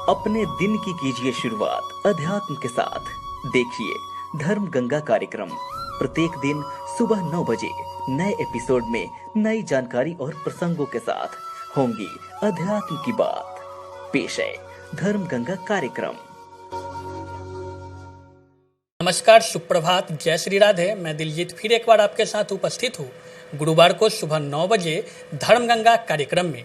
अपने दिन की कीजिए शुरुआत अध्यात्म के साथ। देखिए धर्म गंगा कार्यक्रम प्रत्येक दिन सुबह 9 बजे नए एपिसोड में नई जानकारी और प्रसंगों के साथ होंगी अध्यात्म की बात। पेश है धर्म गंगा कार्यक्रम। नमस्कार, सुप्रभात, जय श्री राधे। मैं दिलजीत फिर एक बार आपके साथ उपस्थित हूँ गुरुवार को सुबह 9 बजे धर्म गंगा कार्यक्रम में।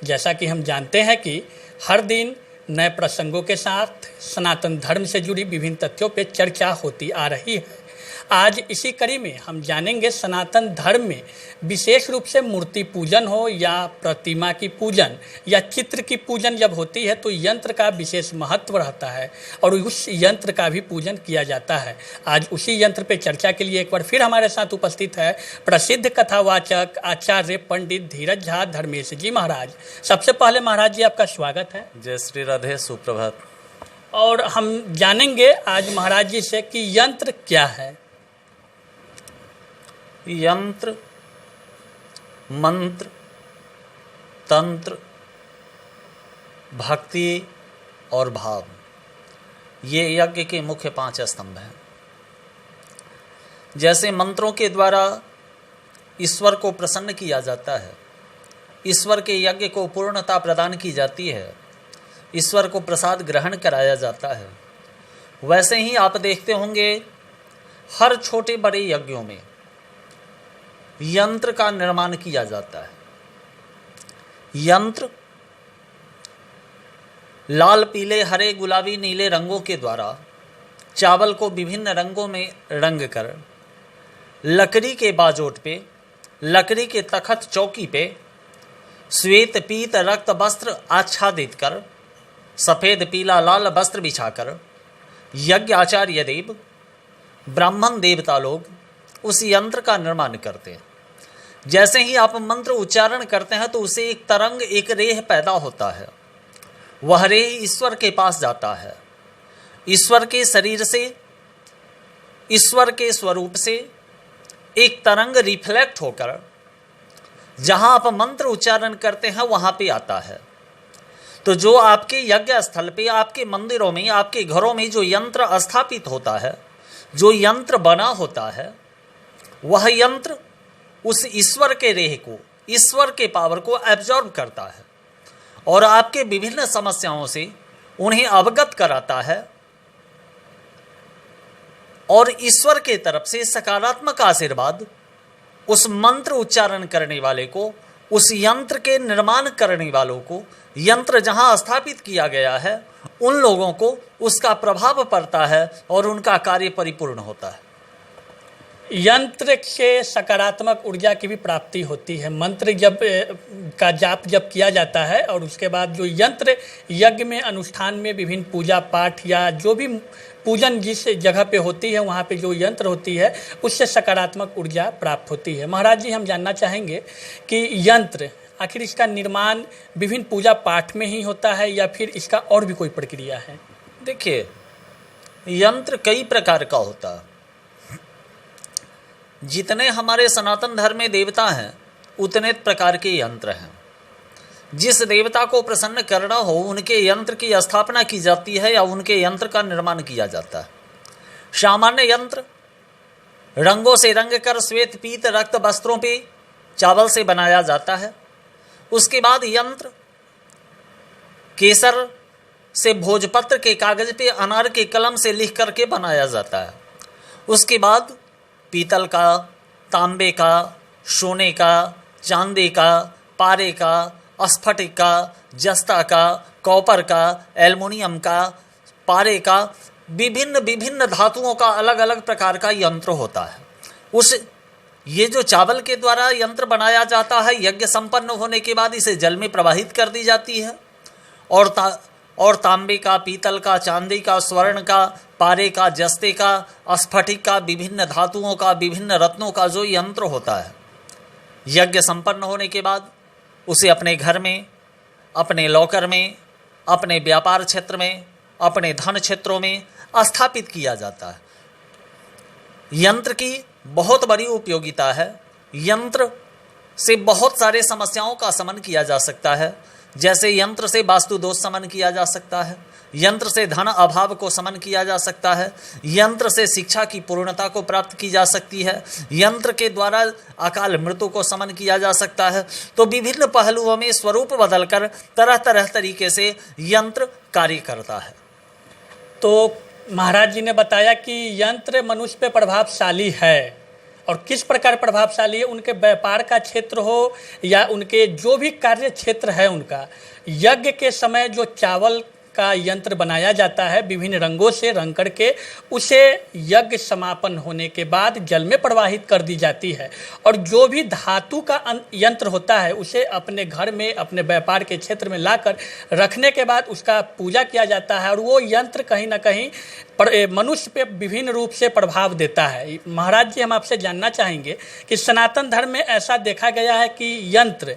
जैसा कि हम जानते हैं कि हर दिन नए प्रसंगों के साथ सनातन धर्म से जुड़ी विभिन्न तथ्यों पे चर्चा होती आ रही है। आज इसी कड़ी में हम जानेंगे सनातन धर्म में विशेष रूप से मूर्ति पूजन हो या प्रतिमा की पूजन या चित्र की पूजन जब होती है तो यंत्र का विशेष महत्व रहता है और उस यंत्र का भी पूजन किया जाता है। आज उसी यंत्र पे चर्चा के लिए एक बार फिर हमारे साथ उपस्थित है प्रसिद्ध कथावाचक आचार्य पंडित धीरज झा धर्मेश जी महाराज। सबसे पहले महाराज जी आपका स्वागत है। जय श्री राधे, सुप्रभात। और हम जानेंगे आज महाराज जी से कि यंत्र क्या है। यंत्र, मंत्र, तंत्र, भक्ति और भाव, ये यज्ञ के मुख्य 5 स्तंभ हैं। जैसे मंत्रों के द्वारा ईश्वर को प्रसन्न किया जाता है, ईश्वर के यज्ञ को पूर्णता प्रदान की जाती है, ईश्वर को प्रसाद ग्रहण कराया जाता है, वैसे ही आप देखते होंगे हर छोटे बड़े यज्ञों में यंत्र का निर्माण किया जाता है। यंत्र लाल, पीले, हरे, गुलाबी, नीले रंगों के द्वारा चावल को विभिन्न रंगों में रंग कर लकड़ी के बाजोट पे, लकड़ी के तखत चौकी पे श्वेत पीत रक्त वस्त्र आच्छादित कर सफेद पीला लाल वस्त्र बिछाकर यज्ञ आचार्य देव, ब्राह्मण देवता लोग उस यंत्र का निर्माण करते हैं। जैसे ही आप मंत्र उच्चारण करते हैं तो उसे एक तरंग, एक रेह पैदा होता है। वह रेह ईश्वर के पास जाता है। ईश्वर के शरीर से, ईश्वर के स्वरूप से एक तरंग रिफ्लेक्ट होकर जहां आप मंत्र उच्चारण करते हैं वहां पे आता है। तो जो आपके यज्ञ स्थल पे, आपके मंदिरों में, आपके घरों में जो यंत्र स्थापित होता है, जो यंत्र बना होता है, वह यंत्र उस ईश्वर के रेह को, ईश्वर के पावर को एब्जॉर्ब करता है और आपके विभिन्न समस्याओं से उन्हें अवगत कराता है और ईश्वर के तरफ से सकारात्मक आशीर्वाद उस मंत्र उच्चारण करने वाले को, उस यंत्र के निर्माण करने वालों को, यंत्र जहां स्थापित किया गया है उन लोगों को उसका प्रभाव पड़ता है और उनका कार्य परिपूर्ण होता है। यंत्र से सकारात्मक ऊर्जा की भी प्राप्ति होती है। मंत्र का जाप जब किया जाता है और उसके बाद जो यंत्र यज्ञ में, अनुष्ठान में, विभिन्न पूजा पाठ या जो भी पूजन जिस जगह पे होती है वहाँ पे जो यंत्र होती है उससे सकारात्मक ऊर्जा प्राप्त होती है। महाराज जी, हम जानना चाहेंगे कि यंत्र आखिर इसका निर्माण विभिन्न पूजा पाठ में ही होता है या फिर इसका और भी कोई प्रक्रिया है? देखिए, यंत्र कई प्रकार का होता है। जितने हमारे सनातन धर्म में देवता हैं उतने प्रकार के यंत्र हैं। जिस देवता को प्रसन्न करना हो उनके यंत्र की स्थापना की जाती है या उनके यंत्र का निर्माण किया जाता है। सामान्य यंत्र रंगों से रंग कर श्वेत पीत रक्त वस्त्रों पे चावल से बनाया जाता है। उसके बाद यंत्र केसर से भोजपत्र के कागज पे अनार के कलम से लिख करके बनाया जाता है। उसके बाद पीतल का, तांबे का, सोने का, चांदी का, पारे का, स्फटिक का, जस्ता का, कॉपर का, एल्युमिनियम का, पारे का, विभिन्न विभिन्न धातुओं का अलग अलग प्रकार का यंत्र होता है। ये जो चावल के द्वारा यंत्र बनाया जाता है, यज्ञ संपन्न होने के बाद इसे जल में प्रवाहित कर दी जाती है और तांबे का, पीतल का, चांदी का, स्वर्ण का, पारे का, जस्ते का, स्फटिक का, विभिन्न धातुओं का, विभिन्न रत्नों का जो यंत्र होता है, यज्ञ संपन्न होने के बाद उसे अपने घर में, अपने लॉकर में, अपने व्यापार क्षेत्र में, अपने धन क्षेत्रों में स्थापित किया जाता है। यंत्र की बहुत बड़ी उपयोगिता है। यंत्र से बहुत सारे समस्याओं का शमन किया जा सकता है। जैसे यंत्र से वास्तु दोष शमन किया जा सकता है, यंत्र से धन अभाव को शमन किया जा सकता है, यंत्र से शिक्षा की पूर्णता को प्राप्त की जा सकती है, यंत्र के द्वारा अकाल मृत्यु को शमन किया जा सकता है। तो विभिन्न पहलुओं में स्वरूप बदलकर तरह तरह तरीके से यंत्र कार्य करता है। तो महाराज जी ने बताया कि यंत्र मनुष्य पे प्रभावशाली है, और किस प्रकार प्रभावशाली है, उनके व्यापार का क्षेत्र हो या उनके जो भी कार्य क्षेत्र है उनका। यज्ञ के समय जो चावल का यंत्र बनाया जाता है विभिन्न रंगों से रंग करके, उसे यज्ञ समापन होने के बाद जल में प्रवाहित कर दी जाती है। और जो भी धातु का यंत्र होता है उसे अपने घर में अपने व्यापार के क्षेत्र में लाकर रखने के बाद उसका पूजा किया जाता है, और वो यंत्र कहीं ना कहीं मनुष्य पे विभिन्न रूप से प्रभाव देता है। महाराज जी, हम आपसे जानना चाहेंगे कि सनातन धर्म में ऐसा देखा गया है कि यंत्र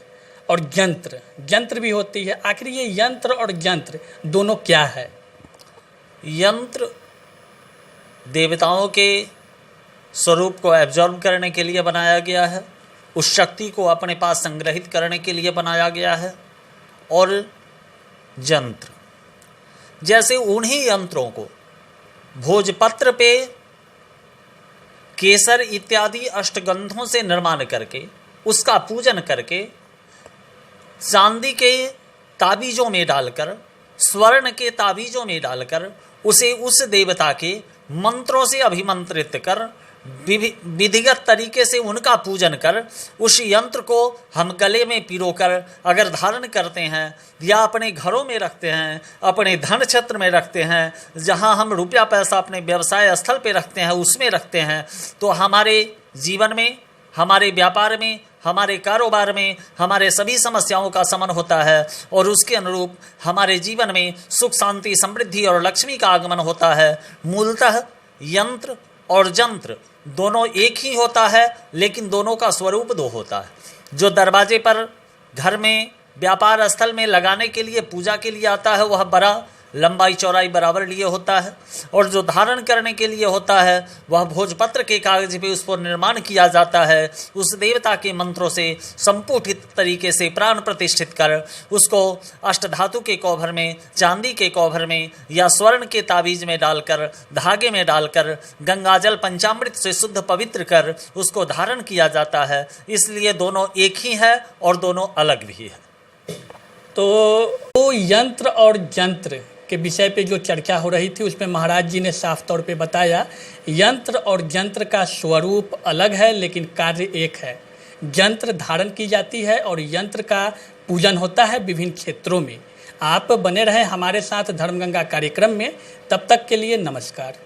और जंत्र भी होती है, आखिर ये यंत्र और जंत्र दोनों क्या है? यंत्र देवताओं के स्वरूप को एब्जॉर्ब करने के लिए बनाया गया है, उस शक्ति को अपने पास संग्रहित करने के लिए बनाया गया है। और जंत्र, जैसे उन्हीं यंत्रों को भोजपत्र पे केसर इत्यादि अष्टगंधों से निर्माण करके उसका पूजन करके चांदी के ताबीजों में डालकर, स्वर्ण के ताबीजों में डालकर उसे उस देवता के मंत्रों से अभिमंत्रित कर विधिगत तरीके से उनका पूजन कर उस यंत्र को हम गले में पिरोकर अगर धारण करते हैं या अपने घरों में रखते हैं, अपने धन क्षेत्र में रखते हैं, जहां हम रुपया पैसा अपने व्यवसाय स्थल पे रखते हैं उसमें रखते हैं, तो हमारे जीवन में, हमारे व्यापार में, हमारे कारोबार में हमारे सभी समस्याओं का शमन होता है और उसके अनुरूप हमारे जीवन में सुख शांति समृद्धि और लक्ष्मी का आगमन होता है। मूलतः यंत्र और जंत्र दोनों एक ही होता है, लेकिन दोनों का स्वरूप दो होता है। जो दरवाजे पर घर में व्यापार स्थल में लगाने के लिए पूजा के लिए आता है वह बड़ा लंबाई चौड़ाई बराबर लिए होता है, और जो धारण करने के लिए होता है वह भोजपत्र के कागज पे उस पर निर्माण किया जाता है। उस देवता के मंत्रों से संपुटित तरीके से प्राण प्रतिष्ठित कर उसको अष्टधातु के कौभर में, चांदी के कौभर में या स्वर्ण के ताबीज में डालकर, धागे में डालकर, गंगाजल पंचामृत से शुद्ध पवित्र कर उसको धारण किया जाता है। इसलिए दोनों एक ही है और दोनों अलग भी है। तो यंत्र और जंत्र के विषय पे जो चर्चा हो रही थी उसमें महाराज जी ने साफ तौर पे बताया, यंत्र और जंत्र का स्वरूप अलग है लेकिन कार्य एक है। जंत्र धारण की जाती है और यंत्र का पूजन होता है विभिन्न क्षेत्रों में। आप बने रहें हमारे साथ धर्मगंगा कार्यक्रम में। तब तक के लिए नमस्कार।